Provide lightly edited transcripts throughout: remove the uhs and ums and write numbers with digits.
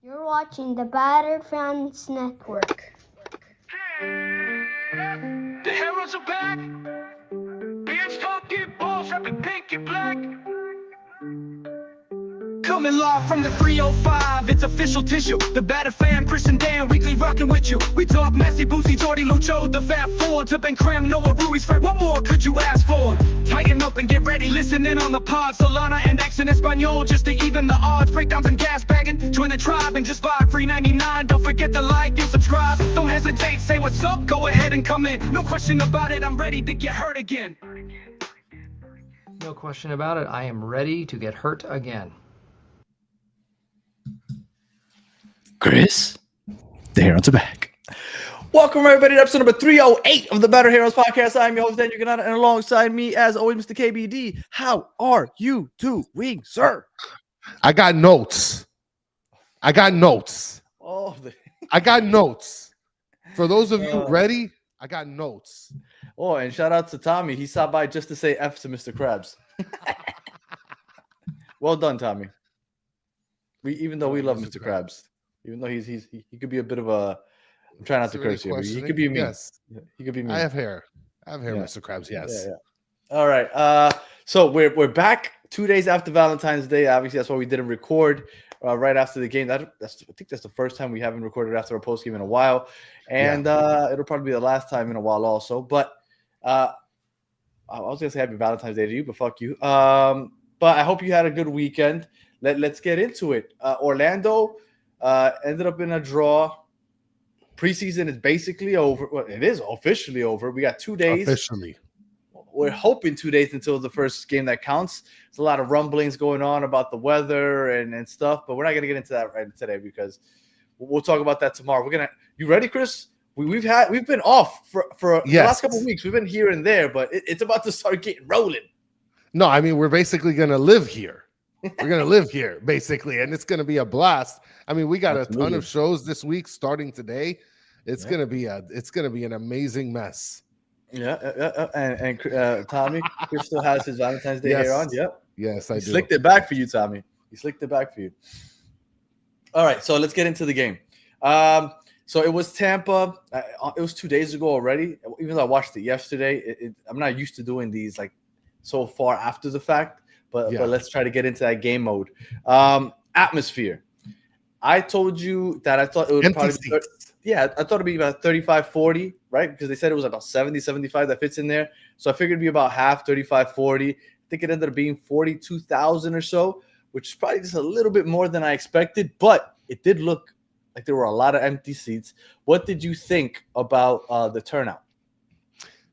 You're watching the Battered Herons Network. The Herons are back. Beards, funky balls, rapping pink and black. Coming live from the 305, it's official tissue. The Battered Fan, Chris and Dan, weekly rocking with you. We talk Messi, Boosie, Jordi, Lucho, the Fat Four, to Ben Cram, Noah, Ruiz, Fred. What more could you ask for? Tighten up and get ready, listen in on the pod. Solana and X in Espanol, just to even the odds. Breakdowns and gas bagging, join the tribe and just buy $3.99. Don't forget to like and subscribe. Don't hesitate, say what's up, go ahead and come in. No question about it, I'm ready to get hurt again. No question about it, I am ready to get hurt again. Chris, the Herons are back. Welcome, everybody, to episode number 308 of the Battered Herons podcast. I'm your host, Daniel Ganada, and alongside me, as always, Mr. KBD. How are you doing, sir? I got notes. I got notes. For those of you ready, I got notes. Oh, and shout out to Tommy. He stopped by just to say F to Mr. Krabs. Well done, Tommy. Even though we love Mr. Krabs. Even though he could be a bit of a, I'm trying not to curse here, but he could be mean. Yes. He could be mean. I have hair, Mr. Krabs. Yes. Yeah. All right. So we're back 2 days after Valentine's Day. Obviously, that's why we didn't record right after the game. I think that's the first time we haven't recorded after a post game in a while, and it'll probably be the last time in a while also. But I was gonna say happy Valentine's Day to you, but fuck you. But I hope you had a good weekend. Let's get into it. Orlando ended up in a draw. Preseason is basically over. Well, it is officially over. We got 2 days. Officially. We're hoping 2 days until the first game that counts. There's a lot of rumblings going on about the weather and stuff, but we're not going to get into that right today because we'll talk about that tomorrow. You ready, Chris? We've been off for the last couple of weeks. We've been here and there, but it's about to start getting rolling. No, I mean, we're basically going to live here. We're going to live here, basically, and it's going to be a blast. I mean, we got a ton of shows this week starting today. It's going to be an amazing mess. Yeah. And Tommy, Chris still has his Valentine's Day hair on. Yep. Yes, I do. He slicked it back for you, Tommy. He slicked it back for you. All right, so let's get into the game. So it was Tampa. It was 2 days ago already. Even though I watched it yesterday, I'm not used to doing these like so far after the fact. But let's try to get into that game mode. Atmosphere. I told you that I thought it would probably be, I thought it'd be about 35-40, right? Because they said it was about 70-75 that fits in there. So I figured it'd be about half, 35-40. I think it ended up being 42,000 or so, which is probably just a little bit more than I expected. But it did look like there were a lot of empty seats. What did you think about the turnout?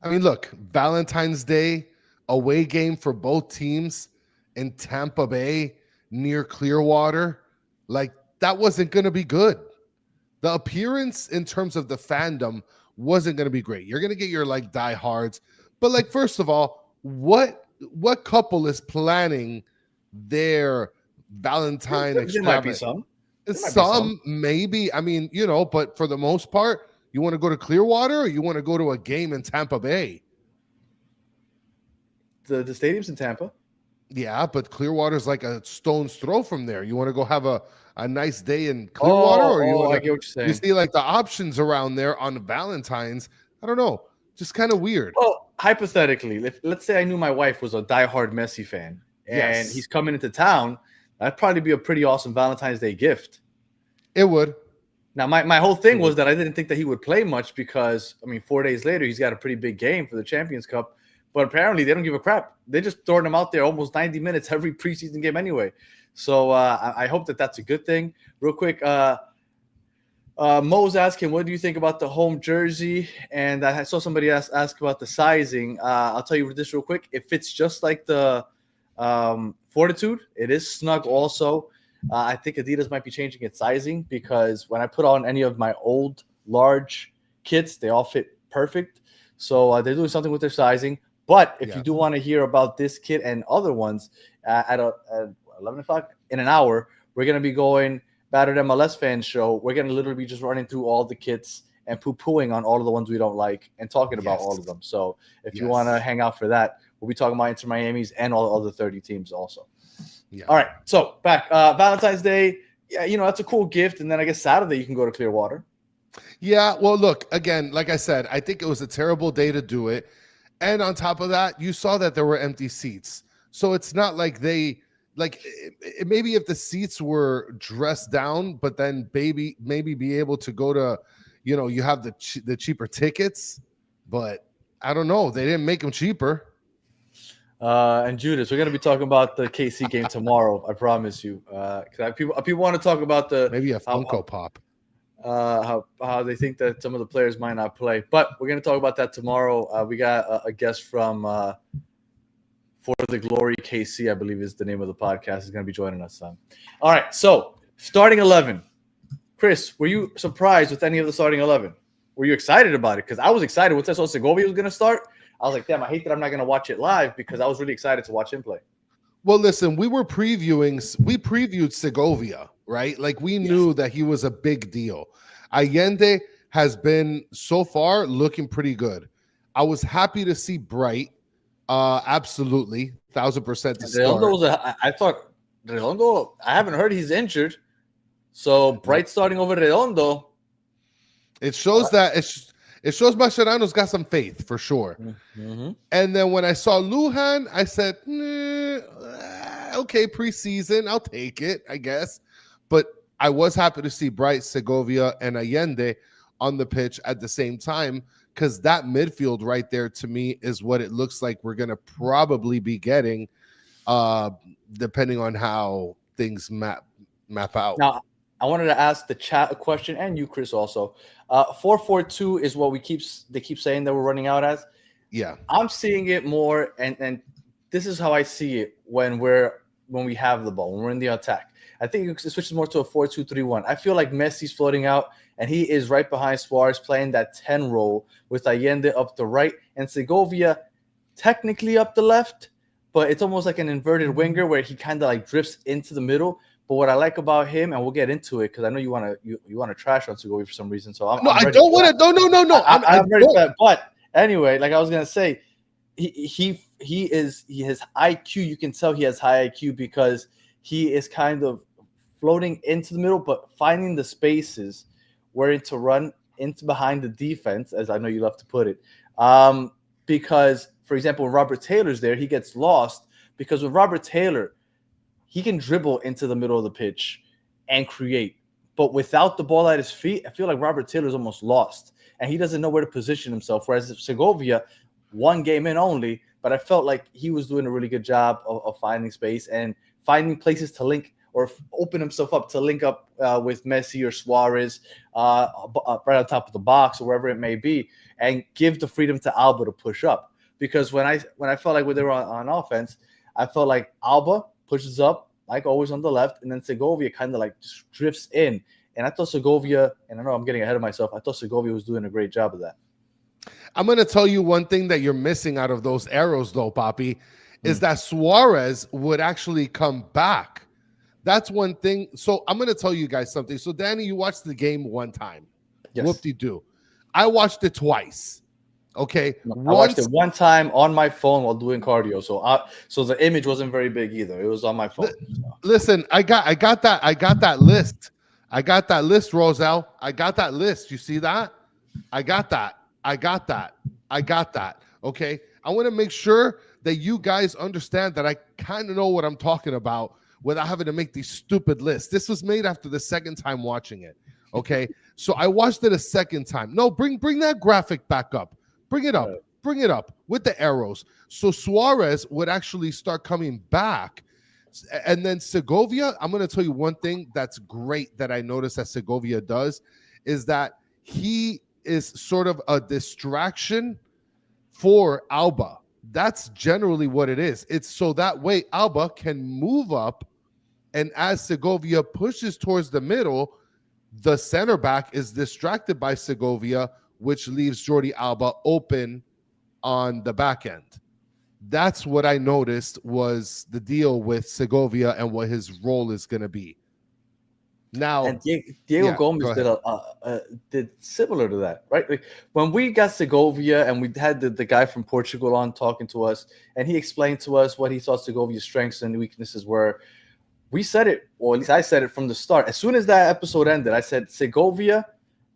I mean, look, Valentine's Day away game for both teams in Tampa Bay near Clearwater, like that wasn't going to be good. The appearance in terms of the fandom wasn't going to be great. You're going to get your like diehards, but like first of all, what couple is planning their Valentine extravagance? There might be some. Maybe. I mean, but for the most part, you want to go to Clearwater or you want to go to a game in Tampa Bay? The stadium's in Tampa. Yeah, but Clearwater's like a stone's throw from there. You want to go have a nice day in Clearwater, or you want I get what you're saying. You see like the options around there on Valentine's. I don't know, just kind of weird. Well, hypothetically, let's say I knew my wife was a diehard Messi fan, and he's coming into town, that'd probably be a pretty awesome Valentine's Day gift. It would. Now, my whole thing was that I didn't think that he would play much because, I mean, 4 days later, he's got a pretty big game for the Champions Cup. But apparently they don't give a crap. They're just throwing him out there almost 90 minutes every preseason game anyway. So I hope that that's a good thing. Real quick, Mo's asking, what do you think about the home jersey? And I saw somebody ask about the sizing. I'll tell you this real quick. It fits just like the Fortitude. It is snug also. I think Adidas might be changing its sizing because when I put on any of my old large kits, they all fit perfect. So they're doing something with their sizing. But if you do want to hear about this kit and other ones at 11 o'clock in an hour, we're going to be going Battered MLS Fan Show. We're going to literally be just running through all the kits and poo-pooing on all of the ones we don't like and talking about all of them. So if you want to hang out for that, we'll be talking about Inter Miami's and all the other 30 teams also. Yeah. All right. So back Valentine's Day yeah, that's a cool gift. And then I guess Saturday you can go to Clearwater. Yeah, well, look, again, like I said, I think it was a terrible day to do it. And on top of that, you saw that there were empty seats. So it's not like maybe if the seats were dressed down, but then maybe be able to go to, you have the cheaper tickets, but I don't know. They didn't make them cheaper. And Judas, we're going to be talking about the KC game tomorrow. I promise you. People want to talk about maybe a Funko Pop. How they think that some of the players might not play, but we're going to talk about that tomorrow. We got a guest from For the Glory KC, I believe is the name of the podcast, is going to be joining us. All right, so starting 11. Chris, were you surprised with any of the starting 11? Were you excited about it? Because I was excited. Once I saw Segovia was going to start, I was like, damn, I hate that I'm not going to watch it live because I was really excited to watch him play. Well, listen, we previewed Segovia, right? Like we knew that he was a big deal. Allende has been so far looking pretty good. I was happy to see Bright. Absolutely, 1,000% to start. I thought Redondo, I haven't heard he's injured. So Bright starting over Redondo. It shows that it shows Mascherano's got some faith for sure. Mm-hmm. And then when I saw Lujan, I said, okay, preseason, I'll take it, I guess. But I was happy to see Bright, Segovia, and Allende on the pitch at the same time, because that midfield right there to me is what it looks like we're going to probably be getting, depending on how things map out. Now, I wanted to ask the chat a question, and you, Chris, also. 4-4-2 is what they keep saying that we're running out as. Yeah, I'm seeing it more, and this is how I see it when we have the ball, when we're in the attack. I think it switches more to a 4-2-3-1. I feel like Messi's floating out, and he is right behind Suarez playing that 10 role with Allende up the right and Segovia technically up the left, but it's almost like an inverted winger where he kind of like drifts into the middle. But what I like about him, and we'll get into it because I know you want to trash on Segovia for some reason. So I'm I don't want to. No. I'm ready for that. But anyway, like I was gonna say, he has IQ. You can tell he has high IQ because he is kind of floating into the middle, but finding the spaces where to run into behind the defense, as I know you love to put it. Because, for example, when Robert Taylor's there, he gets lost because with Robert Taylor, he can dribble into the middle of the pitch and create. But without the ball at his feet, I feel like Robert Taylor's almost lost, and he doesn't know where to position himself. Whereas Segovia, one game in only, but I felt like he was doing a really good job of finding space and finding places to link or open himself up to link up with Messi or Suarez right on top of the box or wherever it may be, and give the freedom to Alba to push up. Because when I felt like when they were on offense, I felt like Alba pushes up, like always on the left, and then Segovia kind of like just drifts in. And I thought Segovia, and I know I'm getting ahead of myself, I thought Segovia was doing a great job of that. I'm going to tell you one thing that you're missing out of those arrows, though, Papi, is that Suarez would actually come back. That's one thing. So I'm going to tell you guys something. So, Danny, you watched the game one time. Yes. Whoop-de-doo. I watched it twice. Okay. I watched it one time on my phone while doing cardio. So the image wasn't very big either. It was on my phone. Listen, I got that list. I got that list, Roselle. I got that list. You see that? I got that. Okay. I want to make sure that you guys understand that I kind of know what I'm talking about without having to make these stupid lists. This was made after the second time watching it. Okay. So I watched it a second time. No, bring that graphic back up. Bring it up. Bring it up with the arrows. So Suarez would actually start coming back. And then Segovia, I'm going to tell you one thing that's great that I noticed that Segovia does is that he is sort of a distraction for Alba. That's generally what it is. It's so that way Alba can move up, and as Segovia pushes towards the middle, the center back is distracted by Segovia, which leaves Jordi Alba open on the back end. That's what I noticed was the deal with Segovia and what his role is going to be. Now, and Diego Gomez did similar to that, right? Like when we got Segovia and we had the guy from Portugal on talking to us, and he explained to us what he thought Segovia's strengths and weaknesses were. we said it, or at least I said it from the start. As soon as that episode ended, I said Segovia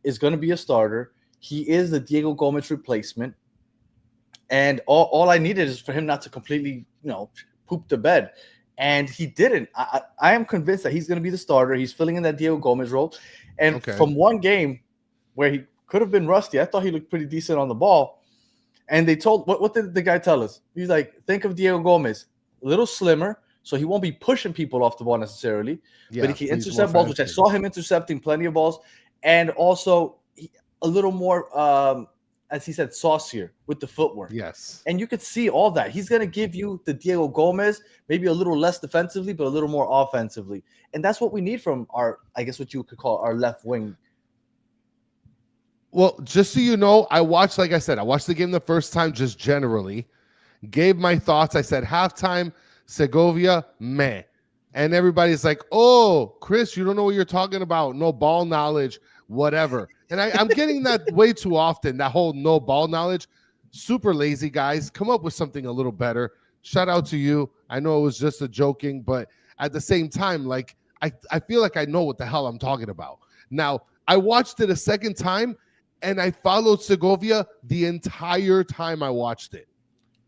is going to be a starter. He is the Diego Gomez replacement. And all I needed is for him not to completely, poop the bed. And he didn't. I am convinced that he's going to be the starter. He's filling in that Diego Gomez role. And from one game where he could have been rusty, I thought he looked pretty decent on the ball. And they told, what did the guy tell us? He's like, think of Diego Gomez, a little slimmer, so he won't be pushing people off the ball necessarily, but he can intercept balls, which I saw him intercepting plenty of balls, and also a little more, as he said, saucier with the footwork. Yes. And you could see all that. He's going to give you the Diego Gomez, maybe a little less defensively, but a little more offensively. And that's what we need from our, I guess what you could call our left wing. Well, just so you know, I watched the game the first time, just generally, gave my thoughts. I said, halftime, Segovia, meh. And everybody's like, oh, Chris, you don't know what you're talking about. No ball knowledge, whatever. And I'm getting that way too often, that whole no ball knowledge. Super lazy, guys. Come up with something a little better. Shout out to you. I know it was just a joking, but at the same time, like, I feel like I know what the hell I'm talking about. Now, I watched it a second time, and I followed Segovia the entire time I watched it.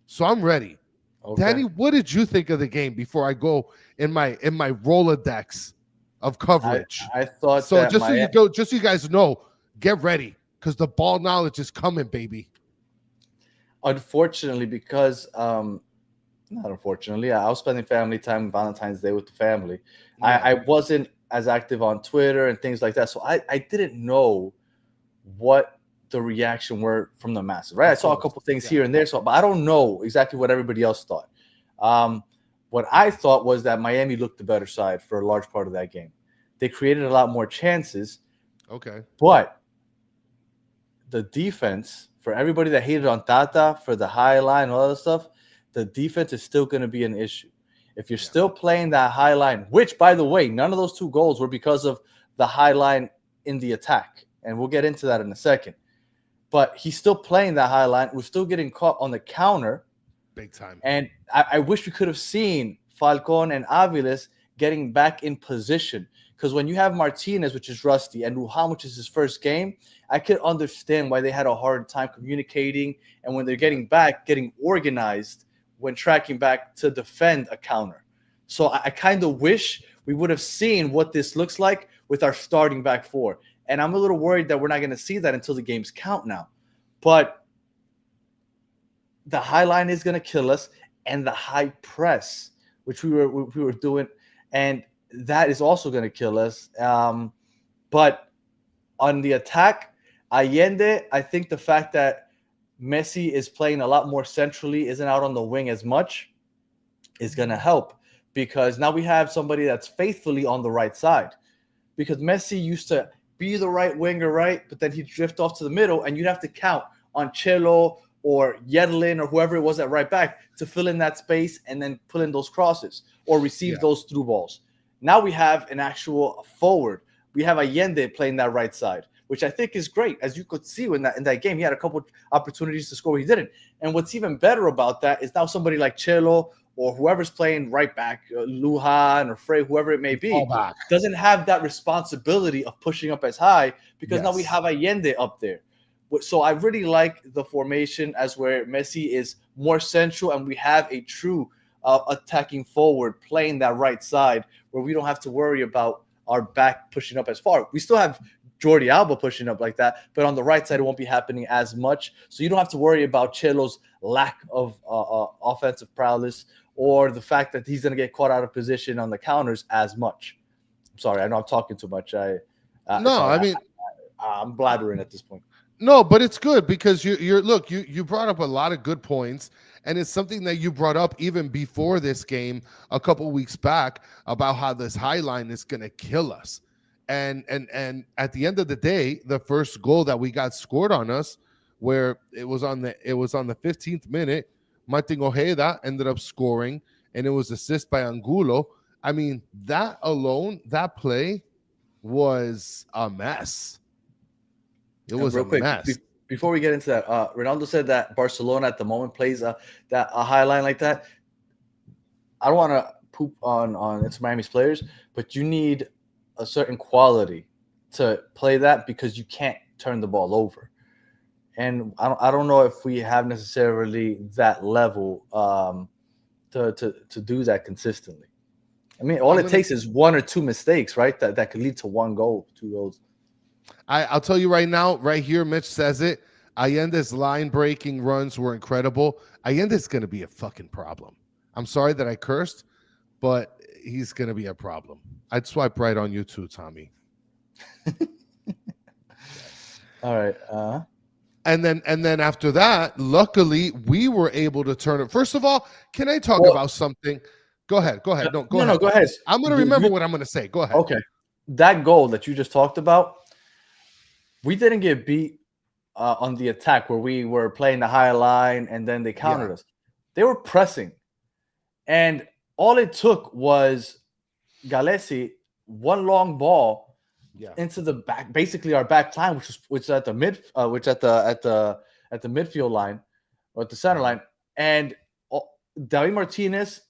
So I'm ready. Okay. Danny, what did you think of the game before I go in my Rolodex of coverage? I thought so. Just so you guys know, get ready because the ball knowledge is coming, baby. Unfortunately, because not unfortunately, I was spending family time Valentine's Day with the family. Yeah. I wasn't as active on Twitter and things like that, so I didn't know what the reaction were from the masses, right? I saw a couple things here and there, but I don't know exactly what everybody else thought. What I thought was that Miami looked the better side for a large part of that game. They created a lot more chances. Okay. But the defense, for everybody that hated on Tata for the high line and all that stuff, the defense is still going to be an issue. If you're still playing that high line, which, by the way, none of those two goals were because of the high line in the attack. And we'll get into that in a second. But he's still playing that high line. We're still getting caught on the counter. Big time. And I wish we could have seen Falcon and Aviles getting back in position. Because when you have Martinez, which is rusty, and Lujan, which is his first game, I could understand why they had a hard time communicating. And when they're getting back, getting organized when tracking back to defend a counter. So I kind of wish we would have seen what this looks like with our starting back four. And I'm a little worried that we're not going to see that until the games count now. But the high line is going to kill us, and the high press, which we were doing, and that is also going to kill us. But on the attack, Allende, I think the fact that Messi is playing a lot more centrally, isn't out on the wing as much, is going to help. Because now we have somebody that's faithfully on the right side. Because Messi used to be the right winger, right? But then he'd drift off to the middle, and you'd have to count on Chelo or Yedlin or whoever it was at right back to fill in that space and then pull in those crosses or receive those through balls. Now we have an actual forward. We have Allende playing that right side, which I think is great. As you could see in that game, he had a couple opportunities to score. He didn't. And what's even better about that is now somebody like Chelo or whoever's playing right back, Lujan or Frey, whoever it may be, doesn't have that responsibility of pushing up as high because now we have Allende up there. So I really like the formation as where Messi is more central and we have a true attacking forward playing that right side where we don't have to worry about our back pushing up as far. We still have Jordi Alba pushing up like that, but on the right side, it won't be happening as much. So you don't have to worry about Chelo's lack of offensive prowess or the fact that he's going to get caught out of position on the counters as much. I'm sorry, I know I'm talking too much. I'm blabbering at this point. No, but it's good because you brought up a lot of good points, and it's something that you brought up even before this game a couple weeks back about how this high line is going to kill us. And at the end of the day, the first goal that we got scored on us, where it was on the 15th minute, Martin Ojeda ended up scoring, and it was assist by Angulo. I mean, that alone, that play was a mess. It was a mess. Before we get into that, Ronaldo said that Barcelona at the moment plays a high line like that. I don't want to poop on Inter Miami's players, but you need a certain quality to play that because you can't turn the ball over. And I don't know if we have necessarily that level to do that consistently. I mean, all it takes is one or two mistakes, right? That could lead to one goal, two goals. I'll tell you right now, right here, Mitch says it. Allende's line-breaking runs were incredible. Allende's going to be a fucking problem. I'm sorry that I cursed, but he's going to be a problem. I'd swipe right on you too, Tommy. All right. And then after that, luckily, we were able to turn it. First of all, can I talk about something? Go ahead. Go ahead. No, go ahead. I'm going to remember what I'm going to say. Go ahead. Okay. That goal that you just talked about, we didn't get beat on the attack where we were playing the high line and then they countered us. They were pressing. And all it took was Galesi, one long ball into the back, basically our back line, which at the midfield line or at the center line. And David Martinez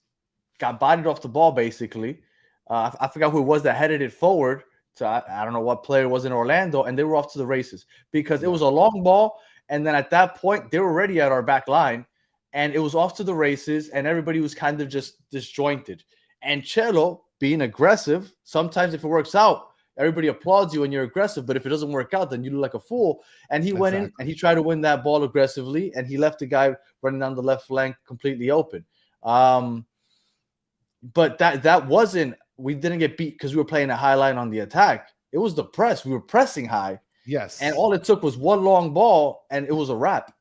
got bodied off the ball, basically. I forgot who it was that headed it forward. So I don't know what player was in Orlando, and they were off to the races because it was a long ball. And then at that point, they were already at our back line, and it was off to the races, and everybody was kind of just disjointed. And Chelo, being aggressive, sometimes if it works out, everybody applauds you when you're aggressive, but if it doesn't work out, then you look like a fool. And he went in and he tried to win that ball aggressively, and he left the guy running down the left flank completely open. But that wasn't. We didn't get beat because we were playing a high line on the attack. It was the press. We were pressing high. Yes. And all it took was one long ball, and it was a wrap.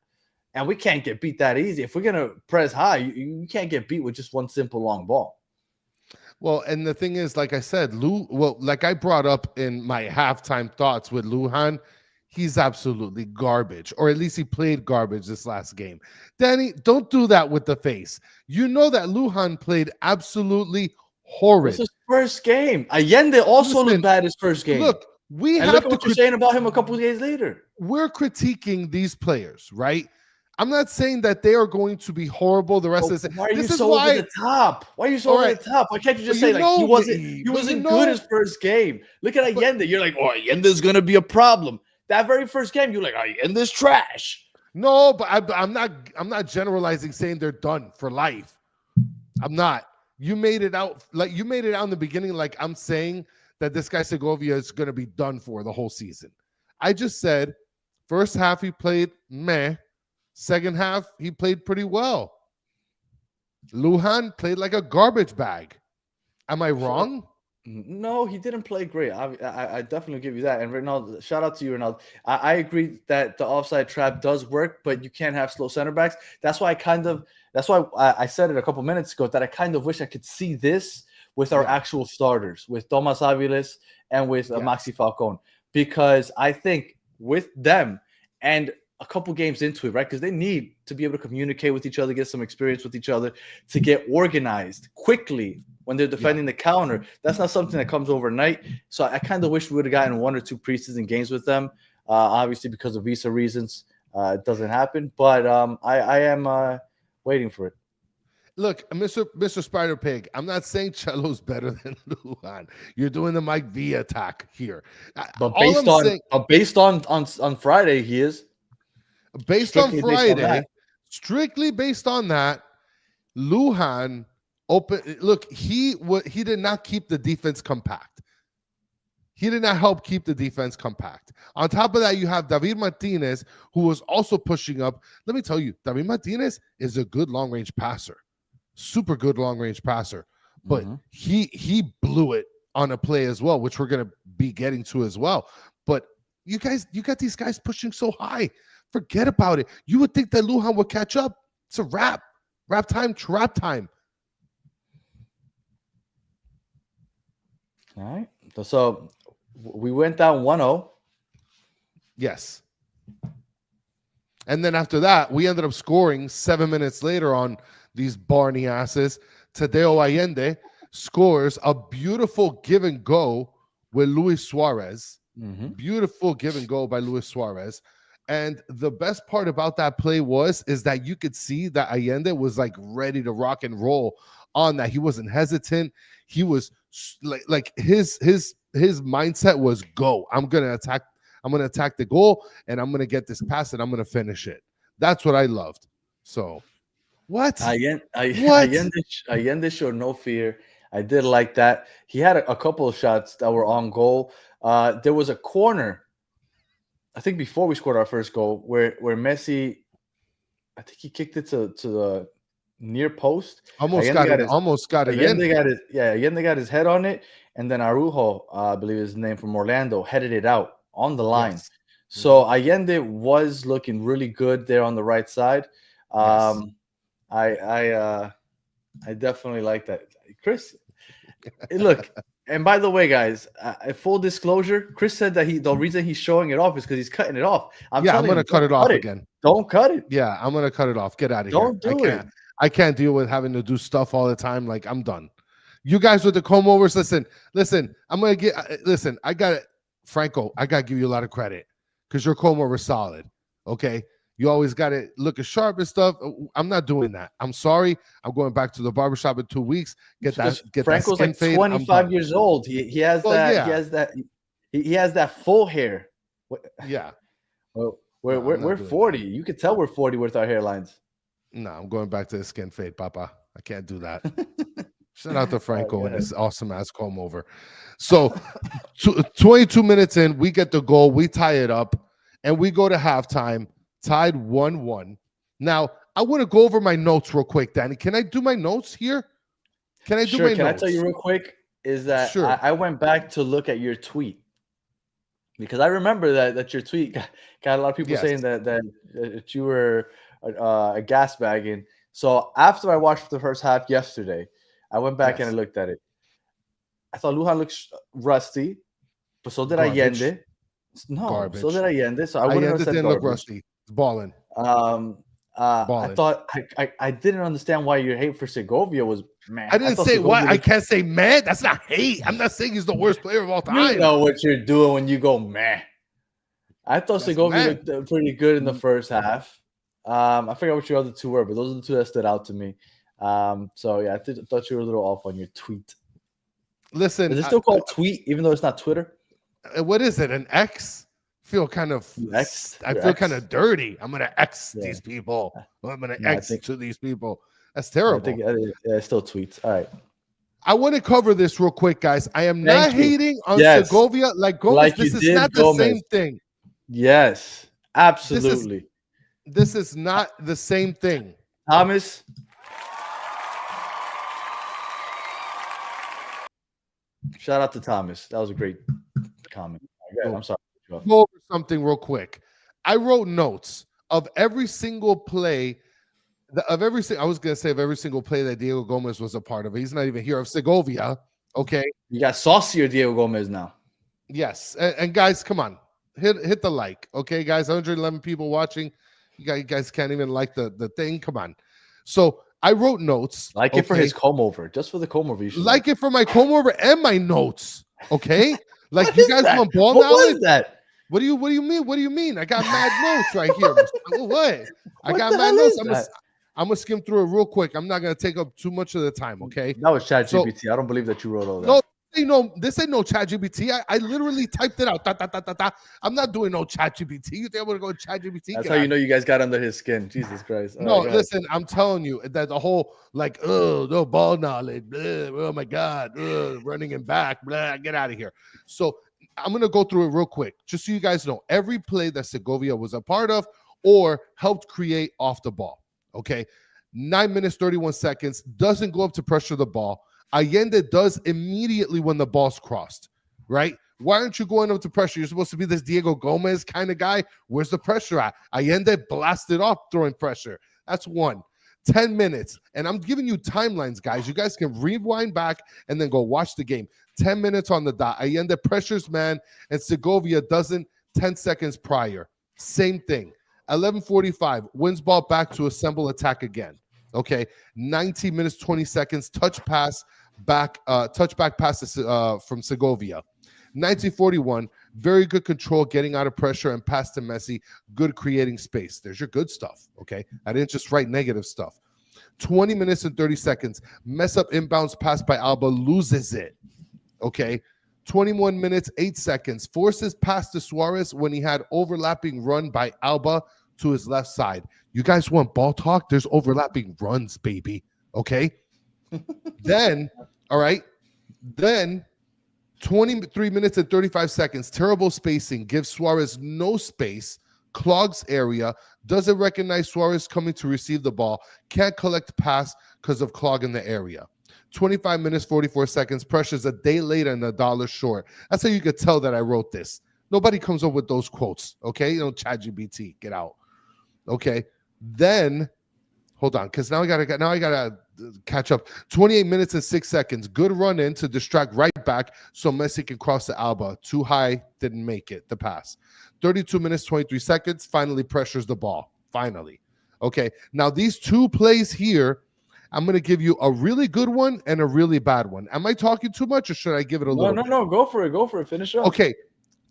And we can't get beat that easy. If we're going to press high, you can't get beat with just one simple long ball. Well, and the thing is, like I said, like I brought up in my halftime thoughts with Lujan, he's absolutely garbage, or at least he played garbage this last game. Danny, don't do that with the face. You know that Lujan played absolutely horrid. This is his first game. Allende also looked bad his first game. Look, look at what you're saying about him a couple of days later. We're critiquing these players, right? I'm not saying that they are going to be horrible the rest of the season. Why are you so over the top? Why are you so over the top? Why can't you just say like he wasn't good his first game? Look at Allende. You're like, oh, Allende's gonna be a problem. That very first game, you're like, Allende's trash. No, but I'm not generalizing saying they're done for life. I'm not. You made it out in the beginning like I'm saying that this guy Segovia is going to be done for the whole season. I just said first half he played meh. Second half he played pretty well. Lujan played like a garbage bag. Am I wrong? No, he didn't play great. I definitely give you that. And Ronaldo, shout out to you, Ronaldo. I agree that the offside trap does work, but you can't have slow center backs. That's why I said it a couple minutes ago that I kind of wish I could see this with our actual starters, with Tomas Aviles and with Maxi Falcon, because I think with them and a couple games into it, right? Because they need to be able to communicate with each other, get some experience with each other, to get organized quickly when they're defending the counter. That's not something that comes overnight. So I kind of wish we would have gotten one or two preseason games with them. Obviously, because of visa reasons, it doesn't happen. But I am waiting for it. Look, Mr. Spider Pig, I'm not saying Chelo's better than Lujan. You're doing the Mike V attack here. But based on Friday, he is. Based on Friday, strictly based on that, Lujan he did not keep the defense compact. He did not help keep the defense compact. On top of that, you have David Martinez, who was also pushing up. Let me tell you, David Martinez is a good long-range passer. Super good long-range passer. But he blew it on a play as well, which we're going to be getting to as well. But you got these guys pushing so high. Forget about it. You would think that Lujan would catch up. It's a wrap. Wrap time, trap time. All right. So we went down 1-0. Yes. And then after that, we ended up scoring 7 minutes later on these Barney asses. Tadeo Allende scores a beautiful give and go with Luis Suarez. Beautiful give and go by Luis Suarez. And the best part about that play is that you could see that Allende was like ready to rock and roll on that. He wasn't hesitant. He was like his mindset was go. I'm gonna attack the goal, and I'm gonna get this pass, and I'm gonna finish it. That's what I loved. So what? Allende showed no fear. I did like that. He had a couple of shots that were on goal. There was a corner, I think before we scored our first goal, where Messi, I think he kicked it to the near post. Almost got it in. Allende got his head on it, and then Arujo, I believe his name, from Orlando, headed it out on the line. Yes. So Allende was looking really good there on the right side. Yes. I definitely like that, Chris. Look. And by the way, guys, full disclosure, Chris said that the reason he's showing it off is because he's cutting it off. I'm going to cut it off again. Don't cut it. Yeah, I'm going to cut it off. Get out of here. Don't do it. I can't deal with having to do stuff all the time. Like, I'm done. You guys with the comb overs, listen, I'm going to listen, I got it. Franco, I got to give you a lot of credit because your comb over is solid. Okay. You always got to look as sharp and stuff. I'm not doing that. I'm sorry. I'm going back to the barbershop in 2 weeks. Get Franco's that like 25 years old. He has that full hair. Yeah. Well, we're 40. You can tell we're 40 with our hairlines. No, I'm going back to the skin fade, Papa. I can't do that. Shout out to Franco and his awesome ass comb over. So 22 minutes in, we get the goal. We tie it up, and we go to halftime. Tied 1-1. Now, I want to go over my notes real quick, Danny. Can I do my notes here? Can I do my notes? Can I tell you real quick? Is that I went back to look at your tweet because I remember that your tweet got a lot of people saying that you were a gas bagging. So after I watched the first half yesterday, I went back and I looked at it. I thought Lujan looked rusty, but so did Allende. No, garbage. So did Allende. So I wouldn't have said didn't look rusty. It's balling. I thought I didn't understand why your hate for Segovia was mad. I didn't say why. I can't say mad. That's not hate. I'm not saying he's the worst player of all time. You know what you're doing when you go meh. I thought Segovia looked pretty good in the first half. I forgot what your other two were, but those are the two that stood out to me. So yeah, I thought you were a little off on your tweet. Listen, is it still called tweet, even though it's not Twitter? What is it? An X? I feel kind of dirty. I'm gonna X these people. I'm gonna X to these people. That's terrible. I think it's still tweets. All right. I want to cover this real quick, guys. I am not hating on Segovia like Gomez. This is not the same thing. Yes, absolutely. This is not the same thing. Thomas. Shout out to Thomas. That was a great comment. I'm sorry. Go over something real quick. I wrote notes of every single play, of every single play that Diego Gomez was a part of. He's not even here. Of Segovia, okay. You got saucier Diego Gomez now. Yes, and guys, come on, hit the like, okay, guys. 111 people watching. You guys can't even like the thing. Come on. So I wrote notes. Like it for his comb over, just for the comb over. Like it for my comb over and my notes, okay. Like you guys want ball knowledge? What is that? What do you mean? What do you mean? I got mad notes right here. What? I got mad notes. I'm gonna skim through it real quick. I'm not gonna take up too much of the time. Okay. That was ChatGPT. I don't believe that you wrote all that. No, this ain't no ChatGPT. I literally typed it out. I'm not doing no ChatGPT. You think I'm gonna go ChatGPT? That's how you know you guys got under his skin. Jesus Christ. No, listen. I'm telling you that the whole no ball knowledge. Oh my God, running and back. Blah, get out of here. So I'm going to go through it real quick, just so you guys know every play that Segovia was a part of or helped create off the ball. Okay. 9 minutes, 31 seconds, doesn't go up to pressure the ball. Allende does immediately when the ball's crossed, right? Why aren't you going up to pressure? You're supposed to be this Diego Gomez kind of guy. Where's the pressure at? Allende blasted off throwing pressure. That's one. 10 minutes. And I'm giving you timelines, guys. You guys can rewind back and then go watch the game. 10 minutes on the dot. Allende pressures man, and Segovia doesn't 10 seconds prior. Same thing. 11:45, wins ball back to assemble attack again. Okay. 19 minutes, 20 seconds, touchback pass from Segovia. 1941, Very good control, getting out of pressure and pass to Messi. Good creating space. There's your good stuff, okay? I didn't just write negative stuff. 20 minutes and 30 seconds. Mess up inbounds pass by Alba, loses it, okay? 21 minutes, 8 seconds. Forces pass to Suarez when he had overlapping run by Alba to his left side. You guys want ball talk? There's overlapping runs, baby, okay? Then, all right, then 23 minutes and 35 seconds. Terrible spacing. Gives Suarez no space. Clogs area. Doesn't recognize Suarez coming to receive the ball. Can't collect pass because of clog in the area. 25 minutes, 44 seconds. Pressure's a day later and $1 short. That's how you could tell that I wrote this. Nobody comes up with those quotes, okay? You know, ChatGPT, get out. Okay. Then, hold on, because now I gotta catch up. 28 minutes and 6 seconds. Good run in to distract right back so Messi can cross to Alba. Too high, didn't make it, the pass. 32 minutes, 23 seconds. Finally pressures the ball. Finally. Okay. Now, these two plays here, I'm going to give you a really good one and a really bad one. Am I talking too much or should I give it a little bit? No. Go for it. Go for it. Finish up. Okay.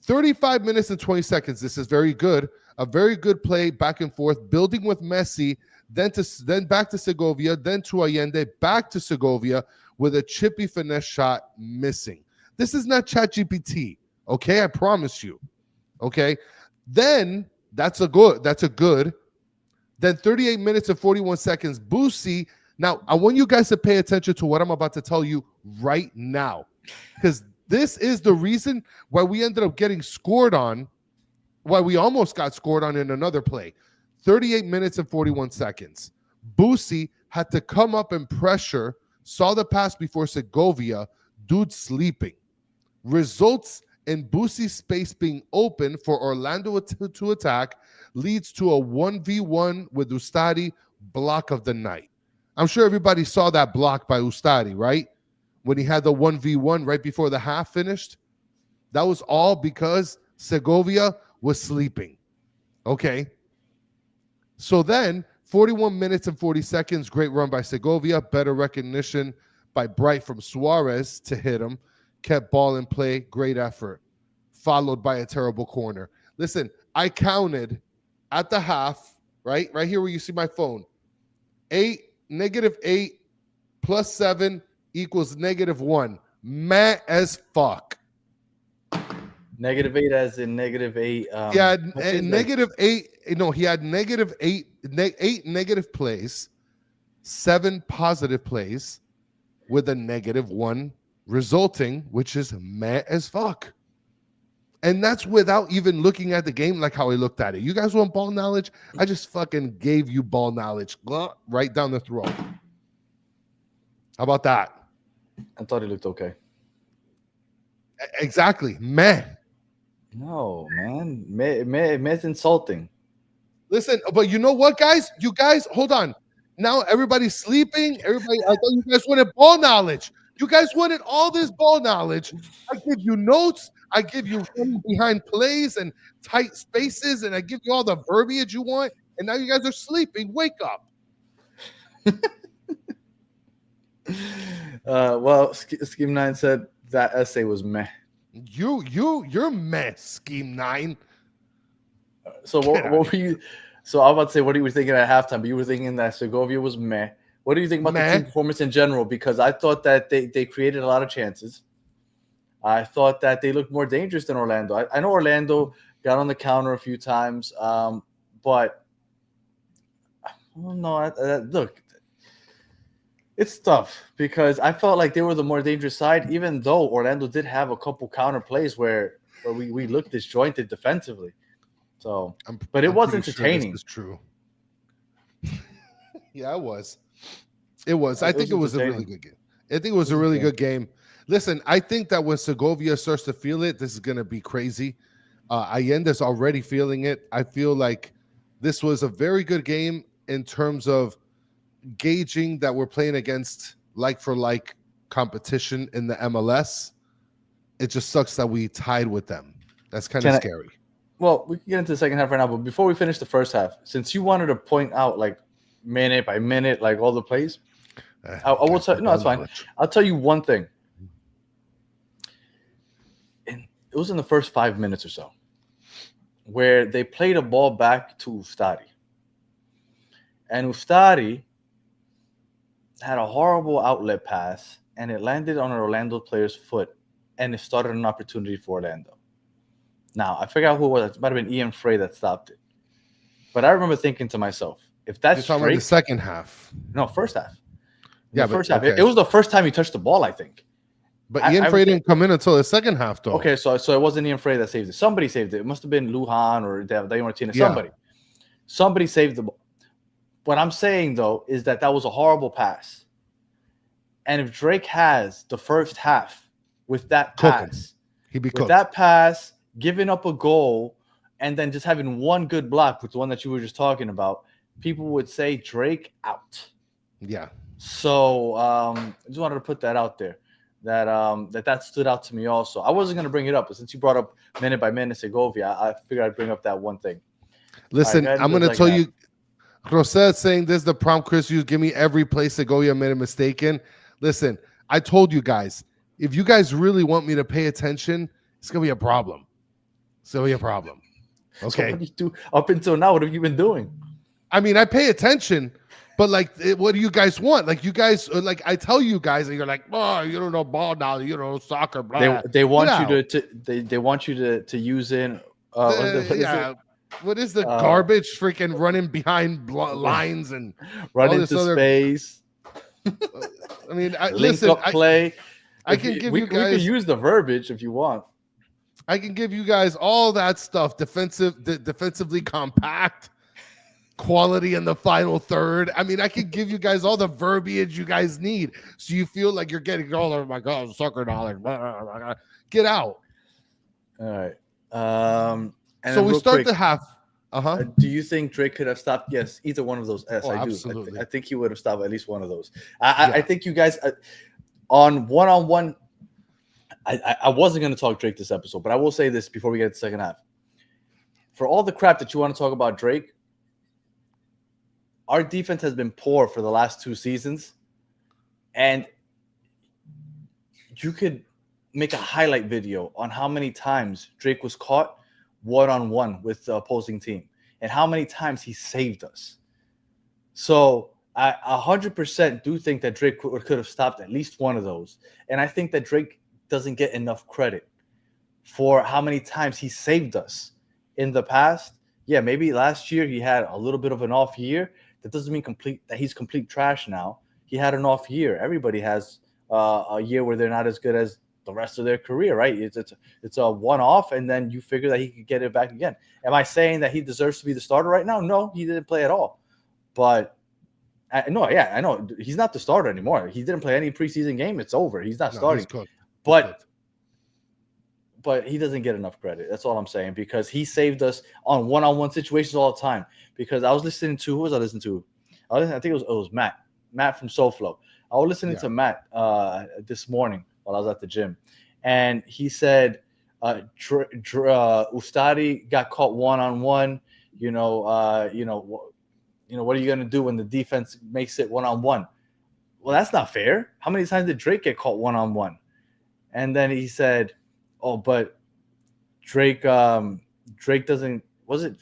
35 minutes and 20 seconds. This is very good. A very good play back and forth, building with Messi, then back to Segovia, then to Allende, back to Segovia with a chippy finesse shot missing. This is not ChatGPT, okay? I promise you, okay? Then that's a good. Then 38 minutes and 41 seconds. Boosie. Now, I want you guys to pay attention to what I'm about to tell you right now, because this is the reason why we ended up getting scored on, why we almost got scored on in another play. 38 minutes and 41 seconds. Boosie had to come up and pressure, saw the pass before Segovia, dude sleeping. Results in Boosie's space being open for Orlando to attack, leads to a 1v1 with Ustadi, block of the night. I'm sure everybody saw that block by Ustadi, right? When he had the 1v1 right before the half finished. That was all because Segovia was sleeping. Okay. So then 41 minutes and 40 seconds, great run by Segovia, better recognition by Bright from Suarez to hit him, kept ball in play, great effort, followed by a terrible corner. Listen, I counted at the half, right here where you see my phone, -8 plus 7 equals -1. Mad as fuck. -8 as in -8. He had -8. No, he had eight negative plays, 7 positive plays with a -1 resulting, which is mad as fuck. And that's without even looking at the game like how I looked at it. You guys want ball knowledge? I just fucking gave you ball knowledge right down the throat. How about that? I thought he looked okay. Exactly. Man. No, man. Man's insulting. Listen, but you know what, guys? You guys, hold on. Now everybody's sleeping. I thought you guys wanted ball knowledge. You guys wanted all this ball knowledge. I give you notes. I give you behind plays and tight spaces, and I give you all the verbiage you want. And now you guys are sleeping. Wake up. Well, Scheme 9 said that essay was meh. You're meh, Scheme 9. So what were you? So I was about to say, what you were thinking at halftime, but you were thinking that Segovia was meh. What do you think about the team performance in general? Because I thought that they created a lot of chances. I thought that they looked more dangerous than Orlando. I know Orlando got on the counter a few times, but I don't know. Look, it's tough because I felt like they were the more dangerous side, even though Orlando did have a couple counter plays where we looked disjointed defensively. So, but it was entertaining. Sure this is true. Yeah, it was. It was. I think it was a really good game. I think it was a really good game. Listen, I think that when Segovia starts to feel it, this is going to be crazy. Allende's already feeling it. I feel like this was a very good game in terms of gauging that we're playing against like-for-like competition in the MLS. It just sucks that we tied with them. That's kind of scary. Well, we can get into the second half right now, but before we finish the first half, since you wanted to point out like minute by minute, like all the plays, I will tell you. No, that's fine. I'll tell you one thing. And it was in the first 5 minutes or so, where they played a ball back to Ustari. And Ustari had a horrible outlet pass, and it landed on an Orlando player's foot, and it started an opportunity for Orlando. Now, I figured out who it was. It might have been Ian Frey that stopped it. But I remember thinking to myself, if that's You're talking about the second half. No, first half. Yeah, first half. It was the first time he touched the ball, I think. But Ian Frey didn't come in until the second half, though. Okay, so it wasn't Ian Frey that saved it. Somebody saved it. It must have been Lujan or David Martinez. Yeah. Somebody saved the ball. What I'm saying, though, is that was a horrible pass. And if Drake has the first half with that pass, he'd be with cooked. that pass, giving up a goal, and then just having one good block, with the one that you were just talking about, people would say Drake out. Yeah. So I just wanted to put that out there. That stood out to me also. I wasn't going to bring it up, but since you brought up minute by minute Segovia, I figured I'd bring up that one thing. Listen, right, I'm going to tell you, Rosette saying this is the prompt Chris used. Give me every play Segovia made a mistake in. Listen, I told you guys, if you guys really want me to pay attention, it's going to be a problem. It's going to be a problem. Okay. So what do you do up until now? What have you been doing? I mean, I pay attention, but like, what do you guys want? Like, you guys, like, I tell you guys, and you're like, oh, you don't know ball now, you don't know soccer. Blah. They want you they want you to use in. What is the garbage freaking running behind lines and run into space? I mean, listen, up play. I can give you guys. We can use the verbiage if you want. I can give you guys all that stuff. Defensively compact, quality in the final third. I mean, I can give you guys all the verbiage you guys need, so you feel like you're getting all of my God soccer knowledge. Get out. All right. So we start the half. Do you think Drake could have stopped? Yes, either one of those. Yes, I do. Absolutely. I think he would have stopped at least one of those. I think you guys on one-on-one. I wasn't going to talk Drake this episode, but I will say this before we get to the second half. For all the crap that you want to talk about Drake, our defense has been poor for the last 2 seasons, and you could make a highlight video on how many times Drake was caught one-on-one with the opposing team and how many times he saved us. So I 100% do think that Drake could have stopped at least one of those. And I think that Drake doesn't get enough credit for how many times he saved us in the past. Yeah, maybe last year he had a little bit of an off year. That doesn't mean that he's complete trash now. He had an off year. Everybody has a year where they're not as good as the rest of their career, right? It's a one-off, and then you figure that he could get it back again. Am I saying that he deserves to be the starter right now? No, he didn't play at all. But I know he's not the starter anymore. He didn't play any preseason game. It's over. He's not starting. But he doesn't get enough credit. That's all I'm saying, because he saved us on one-on-one situations all the time. Because I was listening to, who was I listening to? I think it was Matt from SoFlo. I was listening to Matt this morning while I was at the gym, and he said Ustari got caught one-on-one. What are you going to do when the defense makes it one-on-one? Well, that's not fair. How many times did Drake get caught one-on-one? And then he said, oh, but Drake doesn't. Was it